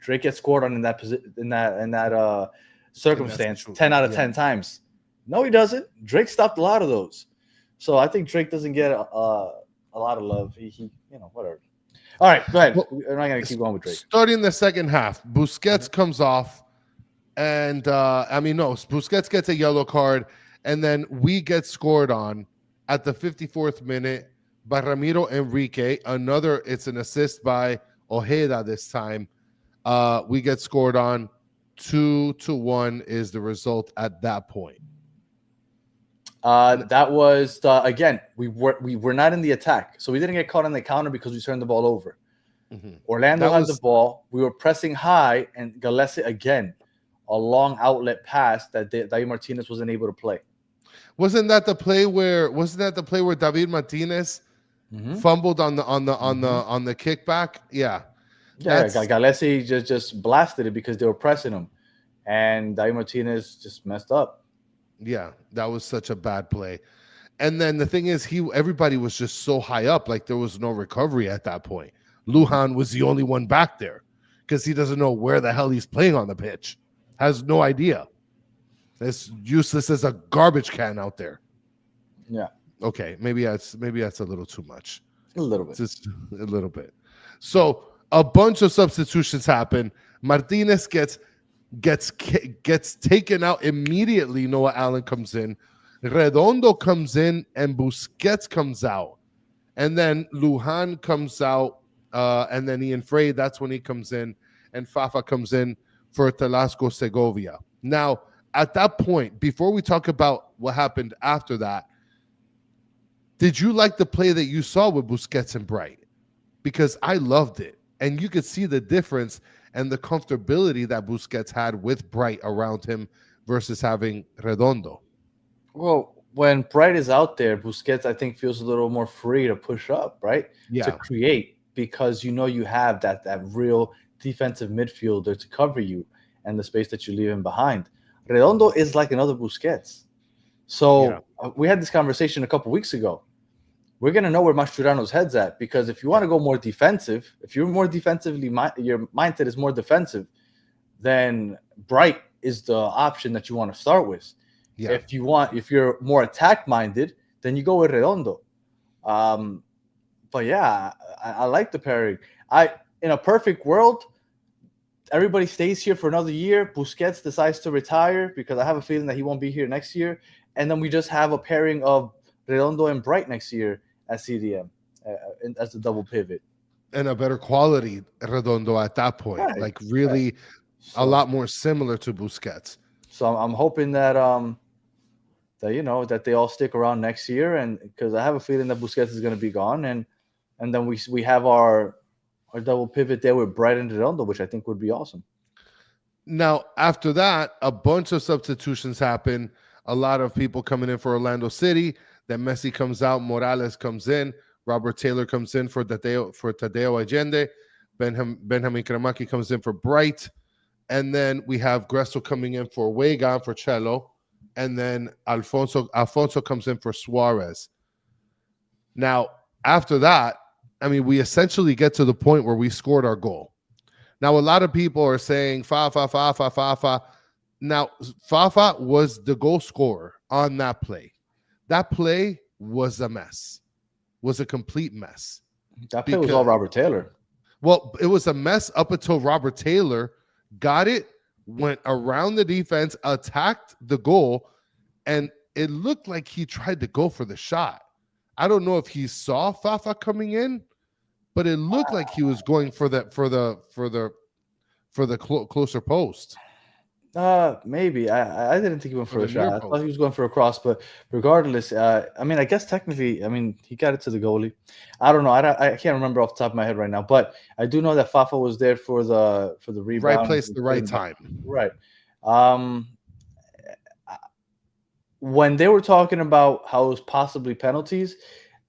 Drake gets scored on in that circumstance 10 out of 10 times? No, he doesn't. Drake stopped a lot of those. So I think Drake doesn't get a lot of love. He whatever. All right, go ahead. We're not going to keep going with Drake. Starting the second half, Busquets comes off, and Busquets gets a yellow card, and then we get scored on at the 54th minute by Ramiro Enrique. It's an assist by Ojeda this time. We get scored on. 2-1 is the result at that point. That was again. We were not in the attack, so we didn't get caught on the counter because we turned the ball over. Mm-hmm. Orlando had the ball. We were pressing high, and Galese again, a long outlet pass that David Martinez wasn't able to play. Wasn't that the play where David Martinez fumbled on the kickback? Yeah. Galese just blasted it because they were pressing him, and David Martinez just messed up. Yeah, that was such a bad play. And then the thing is, everybody was just so high up, like there was no recovery at that point. Lujan was the only one back there because he doesn't know where the hell he's playing on the pitch. Has no idea. It's useless as a garbage can out there. Yeah. Okay, maybe that's a little too much. A little bit. Just a little bit. So a bunch of substitutions happen. Martinez gets taken out immediately. Noah Allen comes in. Redondo comes in and Busquets comes out. And then Lujan comes out. And then Ian Frey, that's when he comes in. And Fafa comes in for Telasco Segovia. Now, at that point, before we talk about what happened after that, did you like the play that you saw with Busquets and Bright? Because I loved it. And you could see the difference and the comfortability that Busquets had with Bright around him versus having Redondo. Well, when Bright is out there, Busquets, I think, feels a little more free to push up, right? Yeah. To create, because you have that real defensive midfielder to cover you and the space that you leave him behind. Redondo is like another Busquets. So we had this conversation a couple weeks ago. We're going to know where Mascherano's head's at, because if you want to go more defensive, if you're more defensively, your mindset is more defensive, then Bright is the option that you want to start with. Yeah. If you're more attack minded, then you go with Redondo. But yeah, I like the pairing. In a perfect world, everybody stays here for another year. Busquets decides to retire because I have a feeling that he won't be here next year. And then we just have a pairing of Redondo and Bright next year at CDM as the double pivot. And a better quality Redondo at that point. Right. Like really a lot more similar to Busquets. So I'm hoping that that they all stick around next year, and because I have a feeling that Busquets is going to be gone, and then we have our double pivot there with Bright and Redondo, which I think would be awesome. Now, after that, a bunch of substitutions happen. A lot of people coming in for Orlando City. Then Messi comes out, Morales comes in, Robert Taylor comes in for Tadeo Allende, Benjamin Kramaki comes in for Bright, and then we have Gresso coming in for Wegan for Cello, and then Alfonso comes in for Suarez. Now, after that, I mean, we essentially get to the point where we scored our goal. Now, a lot of people are saying Fafa. Now, Fafa was the goal scorer on that play. That play was a mess, was a complete mess. That play was all Robert Taylor. Well, it was a mess up until Robert Taylor got it, went around the defense, attacked the goal, and it looked like he tried to go for the shot. I don't know if he saw Fafa coming in, but it looked like he was going for the closer post. Maybe I didn't think he went for a shot. I thought he was going for a cross, but regardless, I mean, I guess technically, I mean, he got it to the goalie. I don't know. I can't remember off the top of my head right now, but I do know that Fafa was there for the rebound. Right place, the right time. Right. When they were talking about how it was possibly penalties,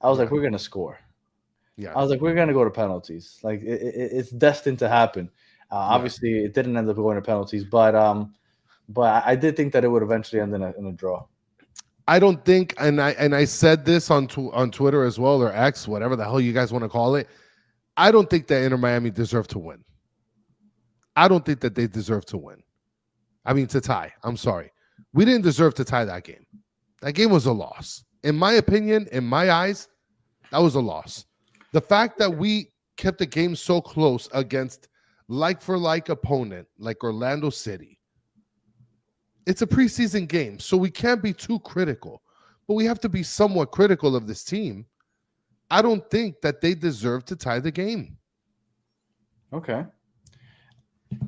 I was like, we're gonna score. Yeah. I was like, we're gonna go to penalties. Like it's destined to happen. Obviously, it didn't end up going to penalties, but I did think that it would eventually end in a draw. I don't think, and I said this on Twitter as well, or X, whatever the hell you guys want to call it. I don't think that Inter Miami deserved to win. I don't think that they deserve to win. I mean, to tie. I'm sorry. We didn't deserve to tie that game. That game was a loss. In my opinion, in my eyes, that was a loss. The fact that we kept the game so close against like-for-like opponent like Orlando City, it's a preseason game, so we can't be too critical, but we have to be somewhat critical of this team. I don't think that they deserve to tie the game. Okay.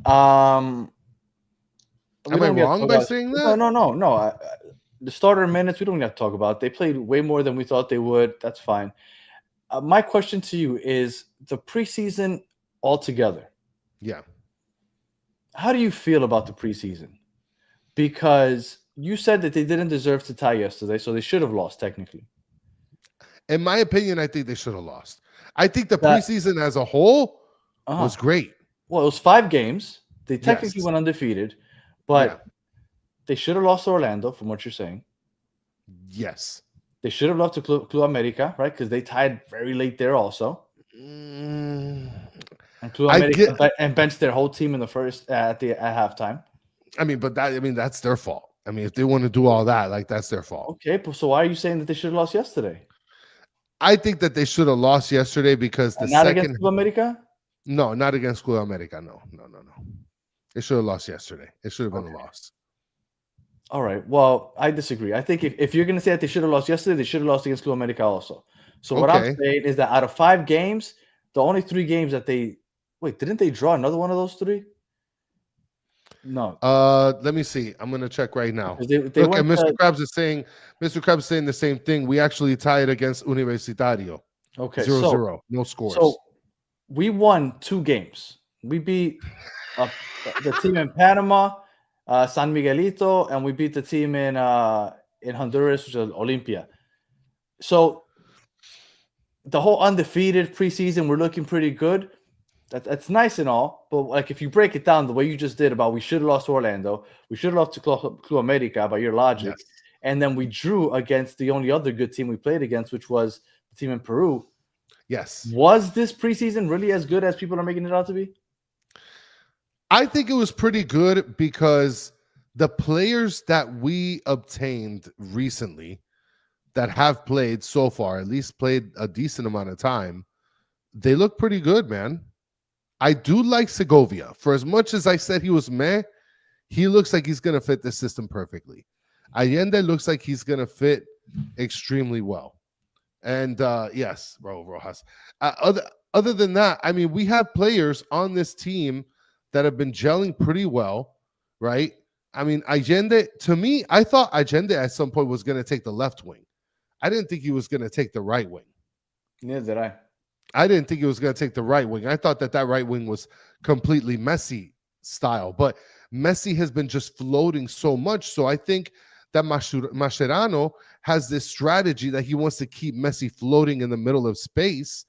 Am I wrong by saying that? No. The starter minutes, we don't have to talk about. They played way more than we thought they would. That's fine. My question to you is the preseason altogether. Yeah. How do you feel about the preseason? Because you said that they didn't deserve to tie yesterday, so they should have lost technically. In my opinion, I think they should have lost. I think the preseason as a whole was great. Well, it was 5 games. They technically went undefeated, but they should have lost to Orlando, from what you're saying. Yes. They should have lost to Club America, right? Because they tied very late there also. Mm, And Club America and benched their whole team in the first at halftime. I mean, but that's their fault. I mean, if they want to do all that, like that's their fault. Okay, so why are you saying that they should have lost yesterday? I think that they should have lost yesterday because the not second against Club America. No, not against Club America. No. They should have lost yesterday. It should have been a loss. All right. Well, I disagree. I think if you're going to say that they should have lost yesterday, they should have lost against Club America also. So what I'm saying is that out of 5 games, the only 3 games that didn't they draw another one of those 3? No. Let me see. I'm gonna check right now. They Look, and Mr. Krabs is saying the same thing. We actually tied against Universitario. Okay. 0-0. No scores. So we won 2 games. We beat the team in Panama, San Miguelito, and we beat the team in Honduras, which is Olympia. So the whole undefeated preseason, we're looking pretty good. That's nice and all, but like if you break it down the way you just did about we should have lost to Orlando, we should have lost to Club America by your logic, and then we drew against the only other good team we played against, which was the team in Peru. Yes. Was this preseason really as good as people are making it out to be? I think it was pretty good because the players that we obtained recently that have played so far, at least played a decent amount of time, they look pretty good, man. I do like Segovia. For as much as I said he was meh, he looks like he's going to fit the system perfectly. Allende looks like he's going to fit extremely well. And yes, Rojas. Other than that, I mean, we have players on this team that have been gelling pretty well, right? I mean, Allende, to me, I thought Allende at some point was going to take the left wing. I didn't think he was going to take the right wing. Neither did I. I didn't think he was going to take the right wing. I thought that right wing was completely Messi style, but Messi has been just floating so much. So I think that Mascherano has this strategy that he wants to keep Messi floating in the middle of space,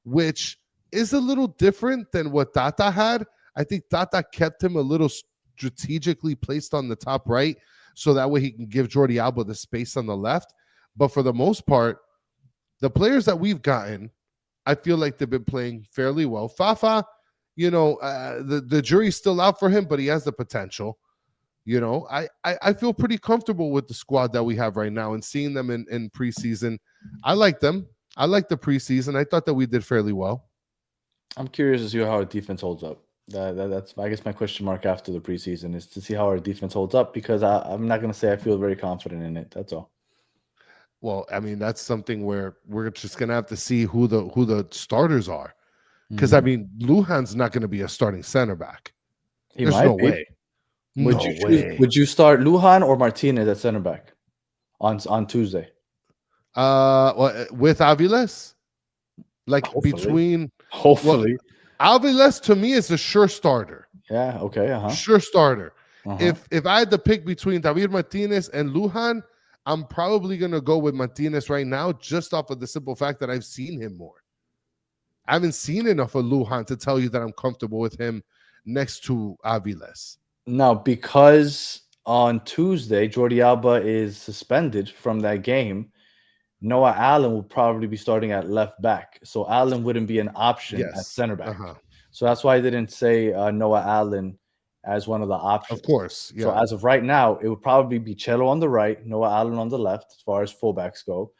which is a little different than what Tata had. I think Tata kept him a little strategically placed on the top right, so that way he can give Jordi Alba the space on the left. But for the most part, the players that we've gotten, I feel like they've been playing fairly well. Fafa, the jury's still out for him, but he has the potential. I feel pretty comfortable with the squad that we have right now and seeing them in preseason. I like them. I like the preseason. I thought that we did fairly well. I'm curious to see how our defense holds up. That's, I guess, my question mark after the preseason is to see how our defense holds up, because I'm not going to say I feel very confident in it. That's all. Well, I mean, that's something where we're just going to have to see who the starters are. Because, I mean, Lujan's not going to be a starting center back. There's no way. Would you start Lujan or Martinez at center back on Tuesday? With Aviles? Like Hopefully. Aviles to me is a sure starter. Yeah, okay. Sure starter. If I had to pick between David Martinez and Lujan, I'm probably going to go with Martinez right now, just off of the simple fact that I've seen him more. I haven't seen enough of Lujan to tell you that I'm comfortable with him next to Aviles. No, because on Tuesday, Jordi Alba is suspended from that game. Noah Allen will probably be starting at left back. So Allen wouldn't be an option at center back. So that's why I didn't say Noah Allen as one of the options. Of course. Yeah. So as of right now, it would probably be Cello on the right, Noah Allen on the left, as far as fullbacks go.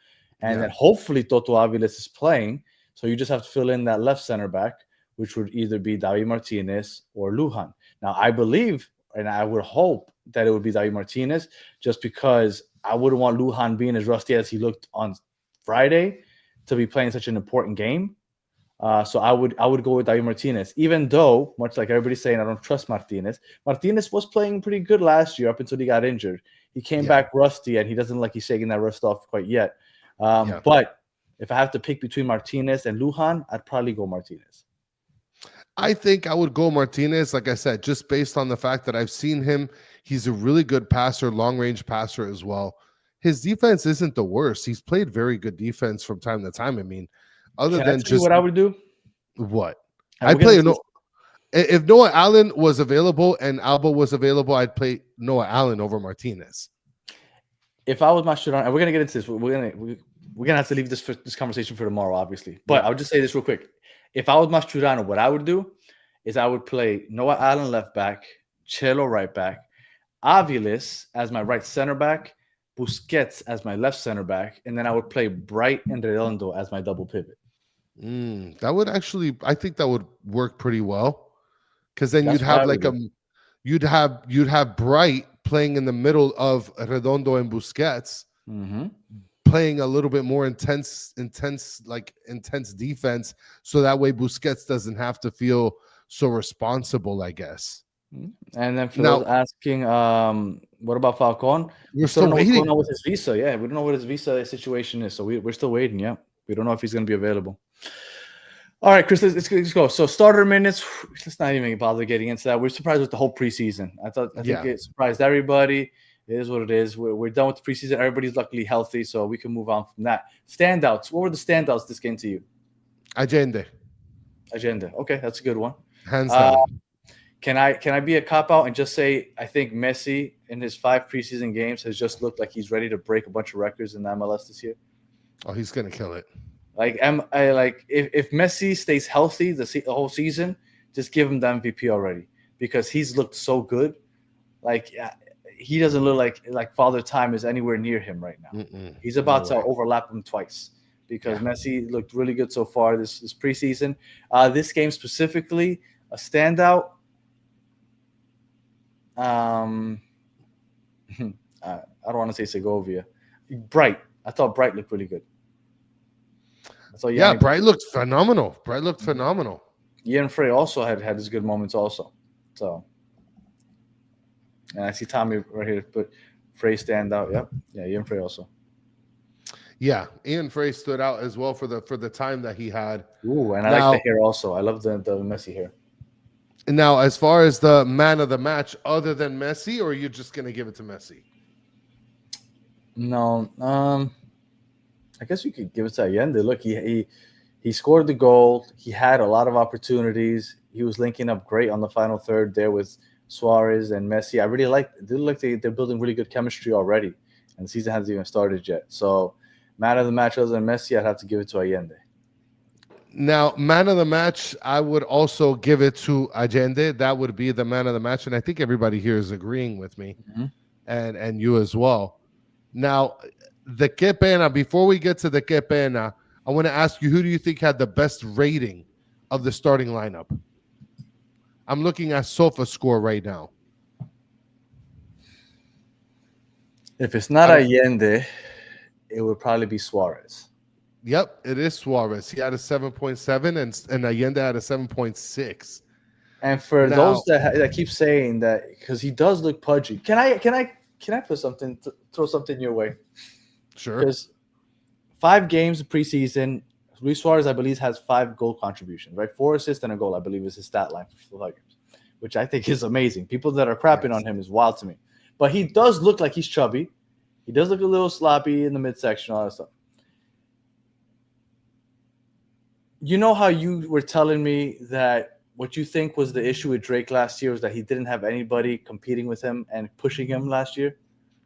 And then hopefully Toto Aviles is playing. So you just have to fill in that left center back, which would either be David Martinez or Lujan. Now, I believe, and I would hope that it would be David Martinez, just because I wouldn't want Lujan being as rusty as he looked on Friday to be playing such an important game. So I would go with David Martinez, even though, much like everybody's saying, I don't trust Martinez. Martinez was playing pretty good last year up until he got injured. He came back rusty, and he doesn't look like he's shaking that rust off quite yet. But if I have to pick between Martinez and Lujan, I'd probably go Martinez. I think I would go Martinez, like I said, just based on the fact that I've seen him. He's a really good passer, long-range passer as well. His defense isn't the worst. He's played very good defense from time to time. I mean, what I would do? What? I'd play if Noah Allen was available and Alba was available, I'd play Noah Allen over Martinez. if I was Mascherano, and we're gonna get into this, we're gonna have to leave this conversation for tomorrow, obviously. But I'll just say this real quick. If I was Mascherano, what I would do is I would play Noah Allen left back, Chelo right back, Aviles as my right center back, Busquets as my left center back, and then I would play Bright and Redondo as my double pivot. That would actually, I think that would work pretty well, because then That's you'd what I have would like do. you'd have Bright playing in the middle of Redondo and Busquets, Mm-hmm. playing a little bit more intense defense, so that way Busquets doesn't have to feel so responsible, I guess. And then for Now- those asking, what about Falcon? We're still still don't know what's waiting. going on with his visa. Yeah, we don't know what his visa situation is, so we're still waiting. Yeah, we don't know if he's going to be available. All right, Chris, let's go. So starter minutes. Let's not even bother getting into that. We're surprised with the whole preseason. I think it surprised everybody. It is what it is. We're done with the preseason. Everybody's luckily healthy, so we can move on from that. Standouts. What were the standouts this game to you? Agenda, Okay, that's a good one. hands down. Can I be a cop out and just say I think Messi in his 5 preseason games has just looked like he's ready to break a bunch of records in the MLS this year? Oh, he's gonna kill it. Like, if Messi stays healthy the whole season, just give him the MVP already, because he's looked so good. Like, he doesn't look like Father Time is anywhere near him right now. He's about to overlap him twice, because Messi looked really good so far this preseason. This game specifically, a standout. I don't want to say Segovia. Bright. I thought Bright looked really good. Yeah, Bright looked phenomenal. Ian Frey also had his good moments also. So, and I see Tommy right here, but Frey stand out. Yep. Yeah, Ian Frey also. Yeah, Ian Frey stood out as well for the time that he had. Ooh, and I like the hair also. I love the Messi hair. Now, as far as the man of the match, other than Messi, or are you just going to give it to Messi? No, I guess you could give it to Allende. Look, he scored the goal. He had a lot of opportunities. He was linking up great on the final third there with Suarez and Messi. I really liked it. They look like they're building really good chemistry already, and the season hasn't even started yet. So, man of the match other than Messi, I'd have to give it to Allende. Now, man of the match, I would also give it to Allende. That would be the man of the match, and I think everybody here is agreeing with me, and you as well. Now, the Que Pena, before we get to the Que Pena, I want to ask you, who do you think had the best rating of the starting lineup? I'm looking at SofaScore right now. If it's not Allende, it would probably be Suarez. Yep, it is Suarez. He had a 7.7 and Allende had a 7.6. And for those that keep saying that, because he does look pudgy, can I put something, throw something your way? Sure. Because 5 games of preseason, Luis Suarez, I believe, has 5 goal contributions, right? 4 assists and a goal, I believe, is his stat line for 5 games, which I think is amazing. People that are crapping on him is wild to me. But he does look like he's chubby. He does look a little sloppy in the midsection, all that stuff. You know how you were telling me that what you think was the issue with Drake last year was that he didn't have anybody competing with him and pushing him last year?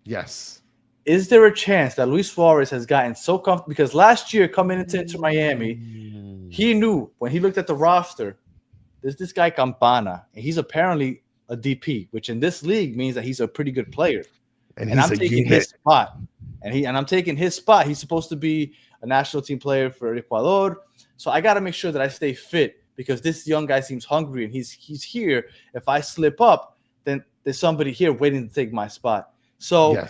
Yes. Is there a chance that Luis Suarez has gotten so comfortable? Because last year, coming into Miami, he knew when he looked at the roster, there's this guy Campana, and he's apparently a DP, which in this league means that he's a pretty good player. And I'm taking his spot. And I'm taking his spot. He's supposed to be a national team player for Ecuador. So I got to make sure that I stay fit, because this young guy seems hungry and he's here. If I slip up, then there's somebody here waiting to take my spot. So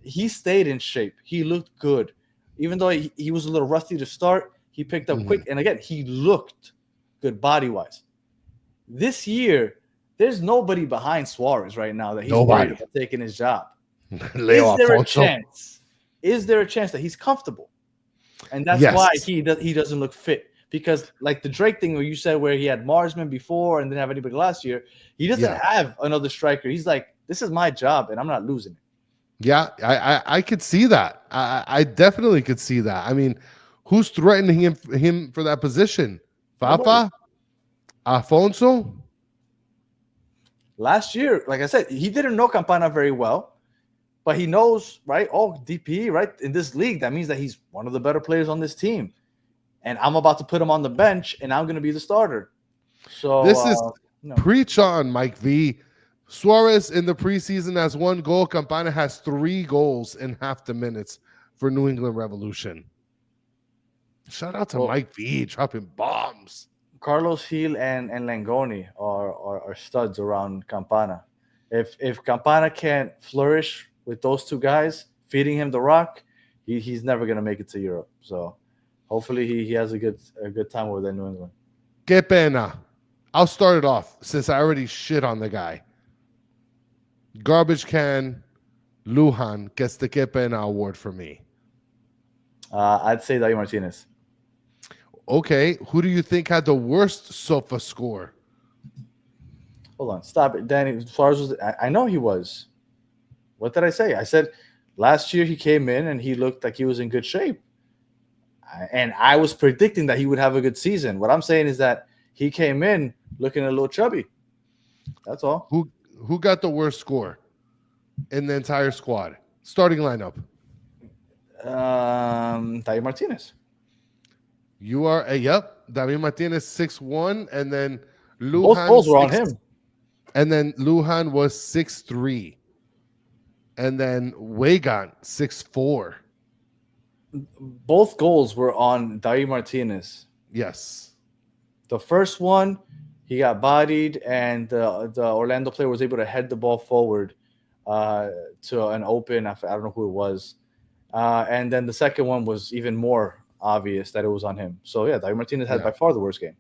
he stayed in shape. He looked good. Even though he was a little rusty to start, he picked up quick. And again, he looked good body-wise. This year, there's nobody behind Suarez right now that he's worried about taking his job. Is there a chance that he's comfortable? And that's why he doesn't look fit. Because like the Drake thing where you said where he had Marsman before and didn't have anybody last year, he doesn't have another striker. He's like, this is my job and I'm not losing it. Yeah, I could see that. I definitely could see that. I mean, who's threatening him for that position? Fafa? Afonso? Last year, like I said, he didn't know Campana very well. but he knows, right? Oh, DP, right? In this league, that means that he's one of the better players on this team. And I'm about to put him on the bench, and I'm going to be the starter. So This is no. preach on, Mike V. Suarez in the preseason has 1 goal. Campana has 3 goals in half the minutes for New England Revolution. Shout out to Mike V dropping bombs. Carlos Gil and Langoni are studs around Campana. If Campana can't flourish with those 2 guys feeding him the rock, he's never going to make it to Europe. So hopefully he has a good time over there in New England. Que pena. I'll start it off since I already shit on the guy. Garbage can Lujan gets the Que pena award for me. I'd say David Martinez. Okay, who do you think had the worst SOFA score? Hold on, stop it, Danny. Suarez was. I know he was. What did I say? I said last year he came in and he looked like he was in good shape, and I was predicting that he would have a good season. What I'm saying is that he came in looking a little chubby. That's all. Who got the worst score in the entire squad? Starting lineup. David Martinez. You are yep. David Martinez 6-1, and then Lujan. Both goals were on him. And then Lujan was 6-3, and then Weigand 6-4. Both goals were on David Martinez. Yes. The first one, he got bodied, and the Orlando player was able to head the ball forward to an open. I don't know who it was. And then the second one was even more obvious that it was on him. So yeah, David Martinez had by far the worst game.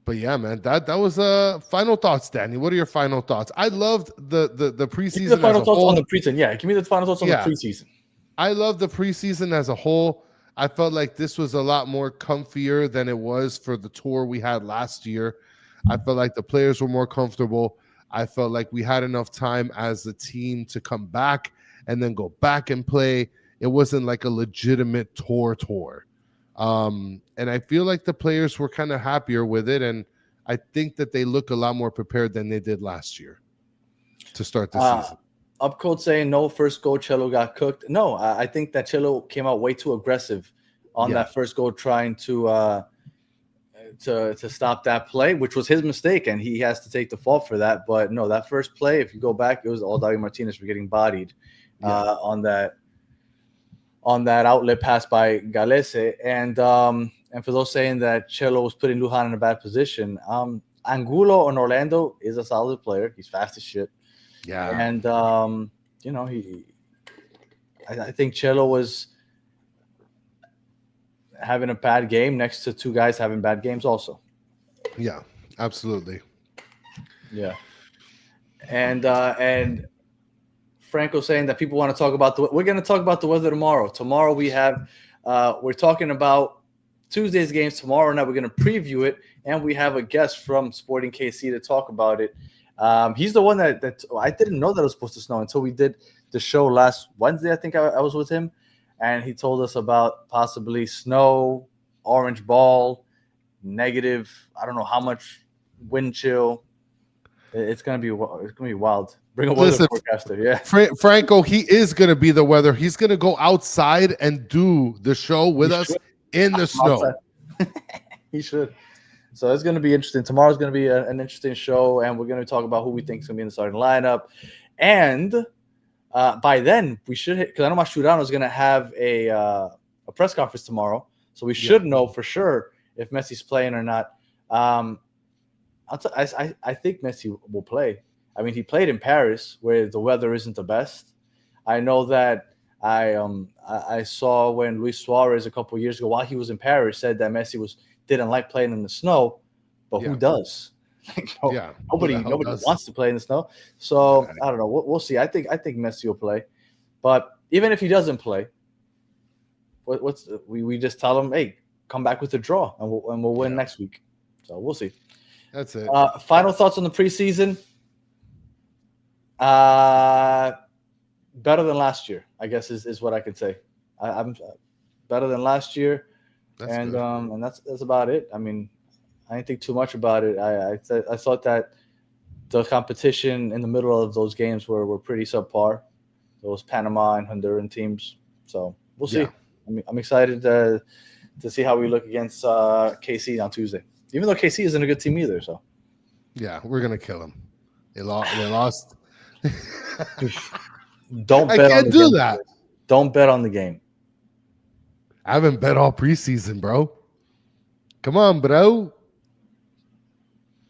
But yeah, man, that was final thoughts, Danny. What are your final thoughts? I loved the preseason. Give me the final thoughts whole. On the preseason. Yeah, give me the final thoughts on the preseason. I love the preseason as a whole. I felt like this was a lot more comfier than it was for the tour we had last year. I felt like the players were more comfortable. I felt like we had enough time as a team to come back and then go back and play. It wasn't like a legitimate tour. And I feel like the players were kind of happier with it. And I think that they look a lot more prepared than they did last year to start the season. Upcode saying no first goal, Cello got cooked. No, I think that Cello came out way too aggressive on that first goal, trying to stop that play, which was his mistake, and he has to take the fault for that. But no, that first play, if you go back, it was all David Martinez for getting bodied on that outlet pass by Galese. And for those saying that Cello was putting Lujan in a bad position, Angulo in Orlando is a solid player. He's fast as shit. Yeah. And, I think Cello was having a bad game next to 2 guys having bad games also. Yeah, absolutely. Yeah. And Franco saying that people want to talk about we're going to talk about the weather tomorrow. Tomorrow we have, we're talking about Tuesday's games tomorrow night. We're going to preview it, and we have a guest from Sporting KC to talk about it. He's the one that I didn't know that it was supposed to snow until we did the show last Wednesday. I think I was with him, and he told us about possibly snow, orange ball, negative. I don't know how much wind chill. It's gonna be wild. Bring a weather forecaster. Yeah, Franco, he is gonna be the weather. He's gonna go outside and do the show with us in the snow. He should. So it's going to be interesting. Tomorrow's going to be an interesting show, and we're going to talk about who we think is going to be in the starting lineup. And by then, we should hit, because I know Mascherano is going to have a press conference tomorrow, so we should know for sure if Messi's playing or not. I think Messi will play. I mean, he played in Paris, where the weather isn't the best. I know that I saw when Luis Suarez a couple of years ago, while he was in Paris, said that Messi didn't like playing in the snow, but who does? Nobody wants to play in the snow. So I don't know. We'll see. I think Messi will play, but even if he doesn't play, we just tell him, hey, come back with a draw, and we'll win next week. So we'll see. That's it. Final thoughts on the preseason. Better than last year, I guess is what I could say. I'm better than last year. And that's about it. I mean, I didn't think too much about it. I thought that the competition in the middle of those games were pretty subpar. Those Panama and Honduran teams. So we'll see. Yeah. I'm excited to see how we look against KC on Tuesday. Even though KC isn't a good team either. So Yeah, we're gonna kill them. They lost. don't I bet on can't the do game. that. Don't bet on the game. I haven't bet all preseason, bro. Come on, bro.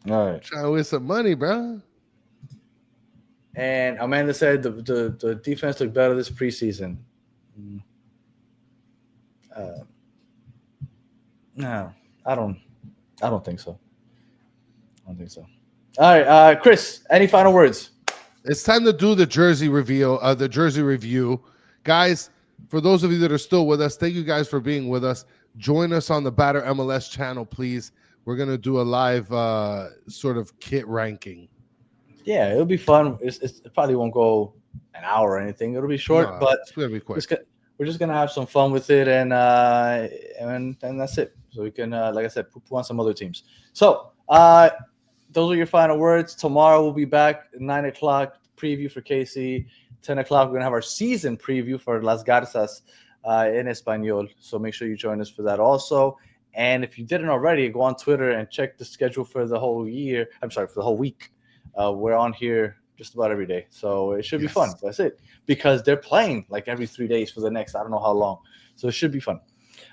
All right. Trying to win some money, bro. And Amanda said the defense looked better this preseason. No, I don't think so. I don't think so. All right, Chris, any final words? It's time to do the jersey reveal, the jersey review. Guys, for those of you that are still with us, thank you guys for being with us. Join us on the Batter MLS channel, please. We're going to do a live sort of kit ranking. Yeah, it'll be fun. It probably won't go an hour or anything. It'll be short, but it's going to be quick. We're just going to have some fun with it, and that's it. So we can, like I said, poo-poo on some other teams. So those are your final words. Tomorrow we'll be back at 9 o'clock, preview for KC. 10 o'clock, we're going to have our season preview for Las Garzas in Espanol. So make sure you join us for that also. And if you didn't already, go on Twitter and check the schedule for the whole year. I'm sorry, for the whole week. We're on here just about every day. So it should be fun. That's it. Because they're playing like every 3 days for the next, I don't know how long. So it should be fun.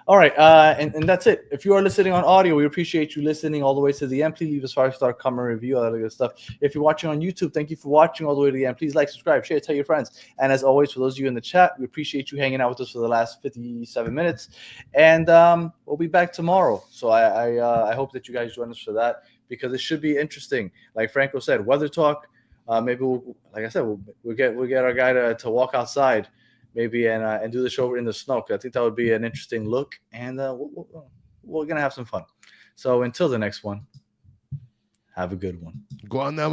All right, and that's it. If you are listening on audio, we appreciate you listening all the way to the end. Please leave us 5-star comment, review, all that good stuff. If you're watching on YouTube, thank you for watching all the way to the end. Please like, subscribe, share, tell your friends. And as always, for those of you in the chat, we appreciate you hanging out with us for the last 57 minutes. And we'll be back tomorrow. So I hope that you guys join us for that because it should be interesting. Like Franco said, weather talk. Maybe like I said, we'll get our guy to walk outside. Maybe and do the show in the snow. I think that would be an interesting look, and we're gonna have some fun. So until the next one, have a good one. Go on now,